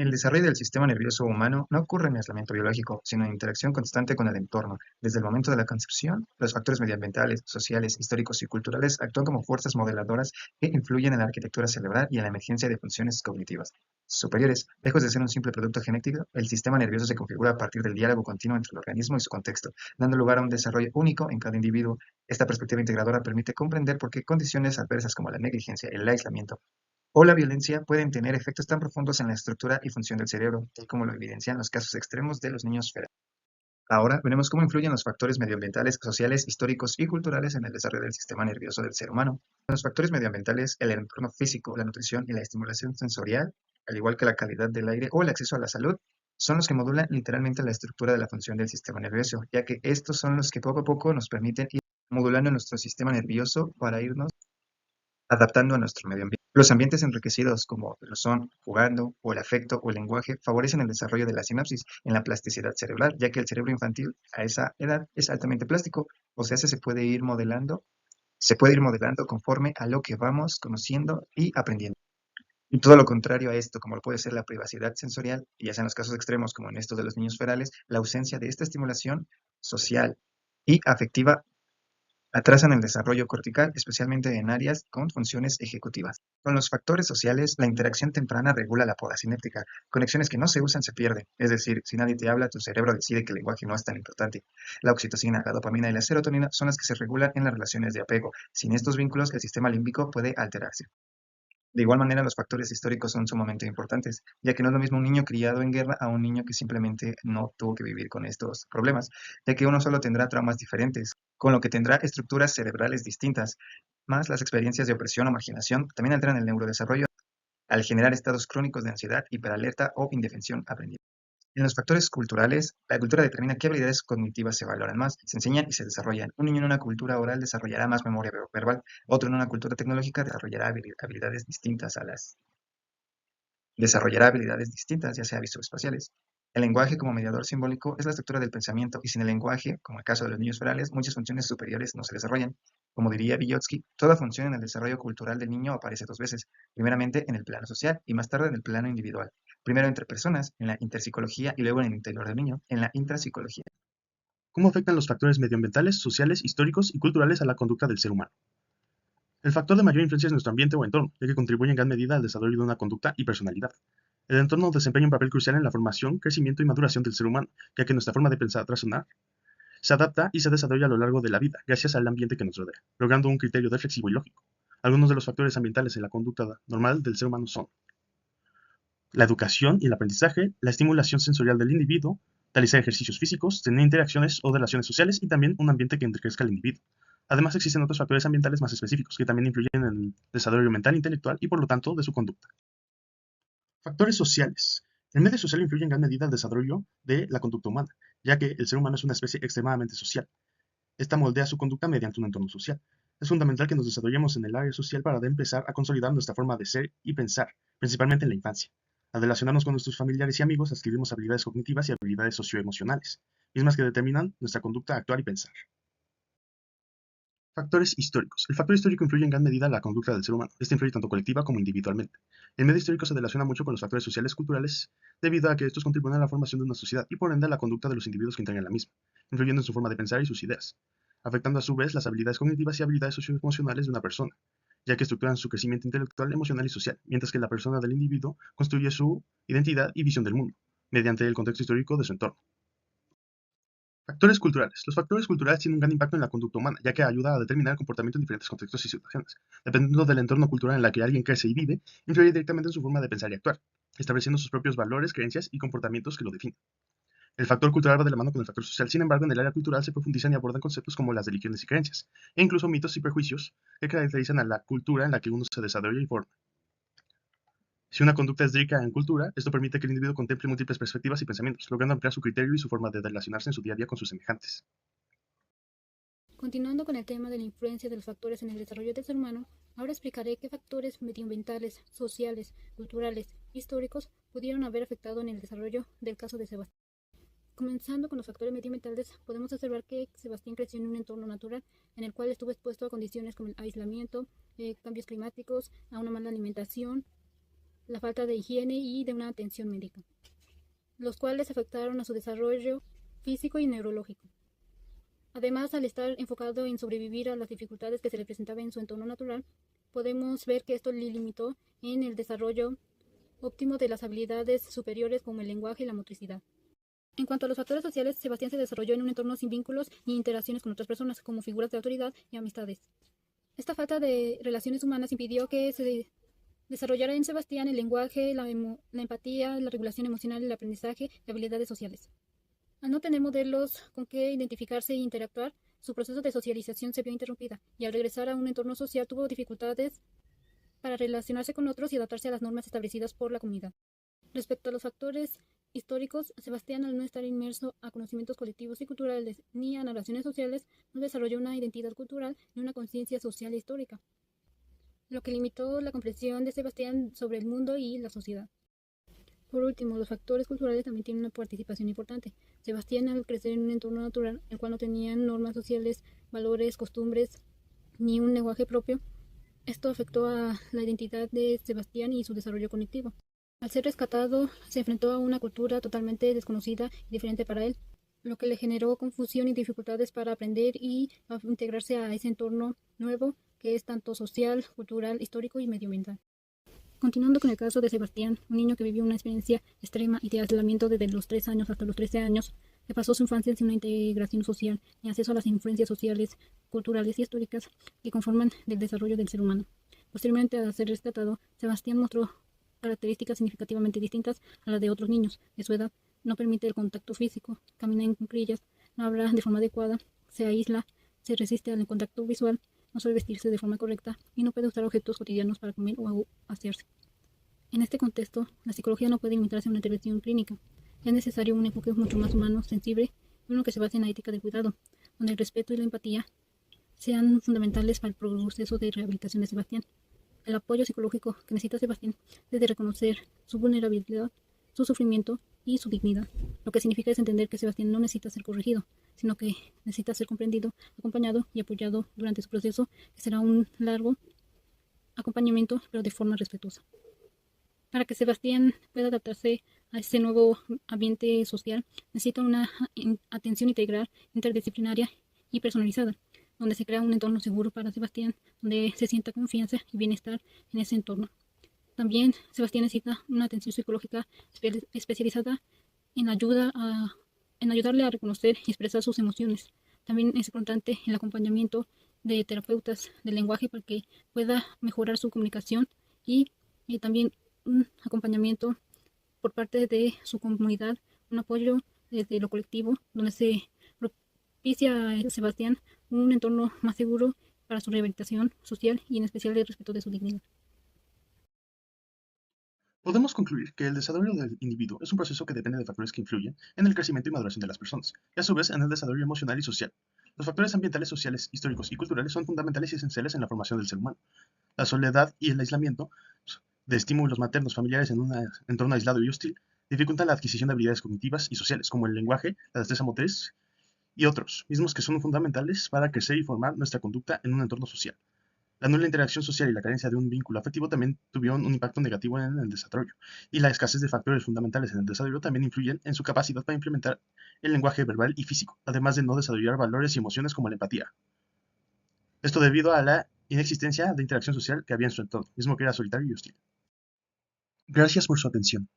El desarrollo del sistema nervioso humano no ocurre en aislamiento biológico, sino en interacción constante con el entorno. Desde el momento de la concepción, los factores medioambientales, sociales, históricos y culturales actúan como fuerzas modeladoras que influyen en la arquitectura cerebral y en la emergencia de funciones cognitivas superiores. Lejos de ser un simple producto genético, el sistema nervioso se configura a partir del diálogo continuo entre el organismo y su contexto, dando lugar a un desarrollo único en cada individuo. Esta perspectiva integradora permite comprender por qué condiciones adversas como la negligencia, el aislamiento o la violencia pueden tener efectos tan profundos en la estructura y función del cerebro, tal como lo evidencian los casos extremos de los niños fértiles. Ahora veremos cómo influyen los factores medioambientales, sociales, históricos y culturales en el desarrollo del sistema nervioso del ser humano. Los factores medioambientales, el entorno físico, la nutrición y la estimulación sensorial, al igual que la calidad del aire o el acceso a la salud, son los que modulan literalmente la estructura de la función del sistema nervioso, ya que estos son los que poco a poco nos permiten ir modulando nuestro sistema nervioso para irnos adaptando a nuestro medio ambiente. Los ambientes enriquecidos, como lo son jugando, o el afecto, o el lenguaje, favorecen el desarrollo de la sinapsis en la plasticidad cerebral, ya que el cerebro infantil a esa edad es altamente plástico, o sea, se puede ir modelando conforme a lo que vamos conociendo y aprendiendo. Y todo lo contrario a esto, como lo puede ser la privacidad sensorial, y ya sea en los casos extremos como en estos de los niños ferales, la ausencia de esta estimulación social y afectiva atrasan el desarrollo cortical, especialmente en áreas con funciones ejecutivas. Con los factores sociales, la interacción temprana regula la poda cinética. Conexiones que no se usan se pierden. Es decir, si nadie te habla, tu cerebro decide que el lenguaje no es tan importante. La oxitocina, la dopamina y la serotonina son las que se regulan en las relaciones de apego. Sin estos vínculos, el sistema límbico puede alterarse. De igual manera, los factores históricos son sumamente importantes, ya que no es lo mismo un niño criado en guerra a un niño que simplemente no tuvo que vivir con estos problemas, ya que uno solo tendrá traumas diferentes, con lo que tendrá estructuras cerebrales distintas, más las experiencias de opresión o marginación también alteran el neurodesarrollo al generar estados crónicos de ansiedad, hiperalerta o indefensión aprendida. En los factores culturales, la cultura determina qué habilidades cognitivas se valoran más, se enseñan y se desarrollan. Un niño en una cultura oral desarrollará más memoria verbal, otro en una cultura tecnológica desarrollará habilidades distintas, ya sea visoespaciales. El lenguaje como mediador simbólico es la estructura del pensamiento y sin el lenguaje, como el caso de los niños ferales, muchas funciones superiores no se desarrollan. Como diría Vygotsky, toda función en el desarrollo cultural del niño aparece dos veces, primeramente en el plano social y más tarde en el plano individual. Primero entre personas, en la interpsicología, y luego en el interior del niño, en la intrapsicología. ¿Cómo afectan los factores medioambientales, sociales, históricos y culturales a la conducta del ser humano? El factor de mayor influencia es nuestro ambiente o entorno, ya que contribuye en gran medida al desarrollo de una conducta y personalidad. El entorno desempeña un papel crucial en la formación, crecimiento y maduración del ser humano, ya que nuestra forma de pensar, razonar, se adapta y se desarrolla a lo largo de la vida, gracias al ambiente que nos rodea, logrando un criterio reflexivo y lógico. Algunos de los factores ambientales en la conducta normal del ser humano son la educación y el aprendizaje, la estimulación sensorial del individuo, realizar ejercicios físicos, tener interacciones o relaciones sociales y también un ambiente que enriquezca al individuo. Además, existen otros factores ambientales más específicos que también influyen en el desarrollo mental e intelectual y por lo tanto de su conducta. Factores sociales. El medio social influye en gran medida el desarrollo de la conducta humana, ya que el ser humano es una especie extremadamente social. Esta moldea su conducta mediante un entorno social. Es fundamental que nos desarrollemos en el área social para empezar a consolidar nuestra forma de ser y pensar, principalmente en la infancia. Al relacionarnos con nuestros familiares y amigos, adquirimos habilidades cognitivas y habilidades socioemocionales, mismas que determinan nuestra conducta, actuar y pensar. Factores históricos. El factor histórico influye en gran medida en la conducta del ser humano. Este influye tanto colectiva como individualmente. El medio histórico se relaciona mucho con los factores sociales y culturales, debido a que estos contribuyen a la formación de una sociedad y por ende a la conducta de los individuos que integran la misma, influyendo en su forma de pensar y sus ideas, afectando a su vez las habilidades cognitivas y habilidades socioemocionales de una persona, ya que estructuran su crecimiento intelectual, emocional y social, mientras que la persona del individuo construye su identidad y visión del mundo, mediante el contexto histórico de su entorno. Factores culturales. Los factores culturales tienen un gran impacto en la conducta humana, ya que ayuda a determinar el comportamiento en diferentes contextos y situaciones. Dependiendo del entorno cultural en el que alguien crece y vive, influye directamente en su forma de pensar y actuar, estableciendo sus propios valores, creencias y comportamientos que lo definen. El factor cultural va de la mano con el factor social, sin embargo, en el área cultural se profundizan y abordan conceptos como las religiones y creencias, e incluso mitos y prejuicios que caracterizan a la cultura en la que uno se desarrolla y forma. Si una conducta es rica en cultura, esto permite que el individuo contemple múltiples perspectivas y pensamientos, logrando ampliar su criterio y su forma de relacionarse en su día a día con sus semejantes. Continuando con el tema de la influencia de los factores en el desarrollo del ser humano, ahora explicaré qué factores medioambientales, sociales, culturales, históricos pudieron haber afectado en el desarrollo del caso de Sebastián. Comenzando con los factores medioambientales, podemos observar que Sebastián creció en un entorno natural en el cual estuvo expuesto a condiciones como el aislamiento, cambios climáticos, a una mala alimentación, la falta de higiene y de una atención médica, los cuales afectaron a su desarrollo físico y neurológico. Además, al estar enfocado en sobrevivir a las dificultades que se le presentaban en su entorno natural, podemos ver que esto le limitó en el desarrollo óptimo de las habilidades superiores como el lenguaje y la motricidad. En cuanto a los factores sociales, Sebastián se desarrolló en un entorno sin vínculos ni interacciones con otras personas, como figuras de autoridad y amistades. Esta falta de relaciones humanas impidió que se desarrollara en Sebastián el lenguaje, la empatía, la regulación emocional, el aprendizaje y habilidades sociales. Al no tener modelos con que identificarse e interactuar, su proceso de socialización se vio interrumpida, y al regresar a un entorno social tuvo dificultades para relacionarse con otros y adaptarse a las normas establecidas por la comunidad. Respecto a los factores históricos, Sebastián, al no estar inmerso a conocimientos colectivos y culturales ni a narraciones sociales, no desarrolló una identidad cultural ni una conciencia social e histórica, lo que limitó la comprensión de Sebastián sobre el mundo y la sociedad. Por último, los factores culturales también tienen una participación importante. Sebastián, al crecer en un entorno natural, el cual no tenía normas sociales, valores, costumbres, ni un lenguaje propio, esto afectó a la identidad de Sebastián y su desarrollo cognitivo. Al ser rescatado, se enfrentó a una cultura totalmente desconocida y diferente para él, lo que le generó confusión y dificultades para aprender y integrarse a ese entorno nuevo que es tanto social, cultural, histórico y medioambiental. Continuando con el caso de Sebastián, un niño que vivió una experiencia extrema y de aislamiento desde los 3 años hasta los 13 años, que pasó su infancia sin una integración social ni acceso a las influencias sociales, culturales y históricas que conforman el desarrollo del ser humano. Posteriormente, al ser rescatado, Sebastián mostró características significativamente distintas a las de otros niños de su edad. No permite el contacto físico, camina en cuclillas, no habla de forma adecuada, se aísla, se resiste al contacto visual, no suele vestirse de forma correcta y no puede usar objetos cotidianos para comer o asearse. En este contexto, la psicología no puede limitarse a una intervención clínica. Es necesario un enfoque mucho más humano, sensible y uno que se base en la ética del cuidado, donde el respeto y la empatía sean fundamentales para el proceso de rehabilitación de Sebastián. El apoyo psicológico que necesita Sebastián es de reconocer su vulnerabilidad, su sufrimiento y su dignidad. Lo que significa es entender que Sebastián no necesita ser corregido, sino que necesita ser comprendido, acompañado y apoyado durante su proceso, que será un largo acompañamiento, pero de forma respetuosa. Para que Sebastián pueda adaptarse a este nuevo ambiente social, necesita una atención integral, interdisciplinaria y personalizada, donde se crea un entorno seguro para Sebastián, donde se sienta confianza y bienestar en ese entorno. También Sebastián necesita una atención psicológica especializada en ayudarle a reconocer y expresar sus emociones. También es importante el acompañamiento de terapeutas del lenguaje para que pueda mejorar su comunicación y también un acompañamiento por parte de su comunidad, un apoyo desde lo colectivo, donde se propicia a Sebastián un entorno más seguro para su rehabilitación social y en especial el respeto de su dignidad. Podemos concluir que el desarrollo del individuo es un proceso que depende de factores que influyen en el crecimiento y maduración de las personas, y a su vez en el desarrollo emocional y social. Los factores ambientales, sociales, históricos y culturales son fundamentales y esenciales en la formación del ser humano. La soledad y el aislamiento de estímulos maternos familiares en un entorno aislado y hostil dificultan la adquisición de habilidades cognitivas y sociales, como el lenguaje, la destreza motriz y otros, mismos que son fundamentales para crecer y formar nuestra conducta en un entorno social. La nula interacción social y la carencia de un vínculo afectivo también tuvieron un impacto negativo en el desarrollo, y la escasez de factores fundamentales en el desarrollo también influyen en su capacidad para implementar el lenguaje verbal y físico, además de no desarrollar valores y emociones como la empatía. Esto debido a la inexistencia de interacción social que había en su entorno, mismo que era solitario y hostil. Gracias por su atención.